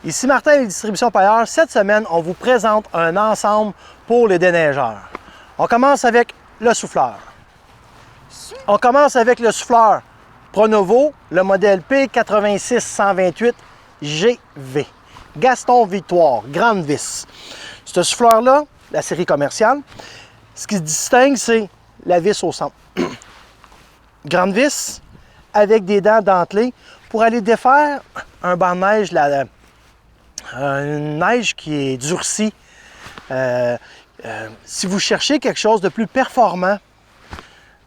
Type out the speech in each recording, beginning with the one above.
Ici Martin des Distributions Paillard. Cette semaine, on vous présente un ensemble pour les déneigeurs. On commence avec le souffleur. On commence avec le souffleur Pronovo, le modèle P86128GV. Gaston Victoire, grande vis. Ce souffleur-là, la série commerciale, ce qui se distingue, c'est la vis au centre. Grande vis avec des dents dentelées pour aller défaire un banc de neige, une neige qui est durcie. Si vous cherchez quelque chose de plus performant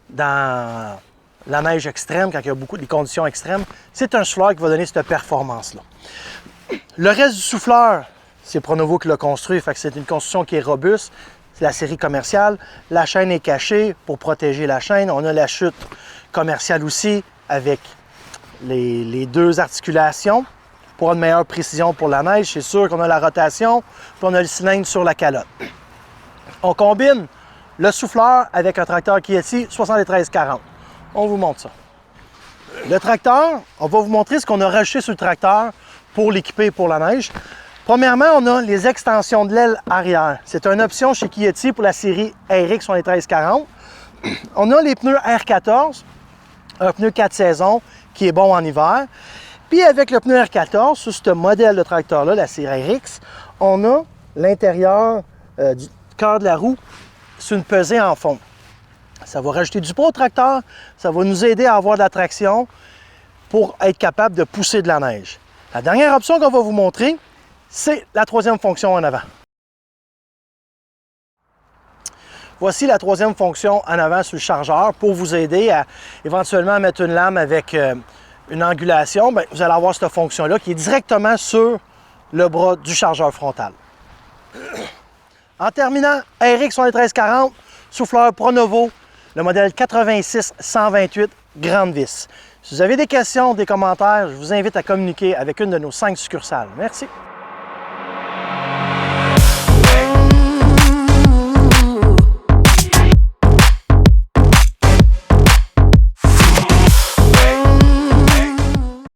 dans la neige extrême, quand il y a beaucoup de conditions extrêmes, c'est un souffleur qui va donner cette performance-là. Le reste du souffleur, c'est Pronovo qui l'a construit, fait que c'est une construction qui est robuste. C'est la série commerciale. La chaîne est cachée pour protéger la chaîne. On a la chute commerciale aussi avec les deux articulations pour une meilleure précision pour la neige. C'est sûr qu'on a la rotation, puis on a le cylindre sur la calotte. On combine le souffleur avec un tracteur Kieti 7340. On vous montre ça. Le tracteur, on va vous montrer ce qu'on a rajouté sur le tracteur pour l'équiper pour la neige. Premièrement, on a les extensions de l'aile arrière. C'est une option chez Kieti pour la série RX 7340. On a les pneus R14, un pneu 4 saisons qui est bon en hiver. Puis avec le pneu R14, sur ce modèle de tracteur-là, la série RX, on a l'intérieur du cœur de la roue sur une pesée en fond. Ça va rajouter du poids au tracteur, ça va nous aider à avoir de la traction pour être capable de pousser de la neige. La dernière option qu'on va vous montrer, c'est la troisième fonction en avant. Voici la troisième fonction en avant sur le chargeur pour vous aider à éventuellement mettre une lame avec une angulation. Bien, vous allez avoir cette fonction-là qui est directement sur le bras du chargeur frontal. En terminant, RX 7340, souffleur Pronovo, le modèle 86128, grande vis. Si vous avez des questions, des commentaires, je vous invite à communiquer avec une de nos 5 succursales. Merci.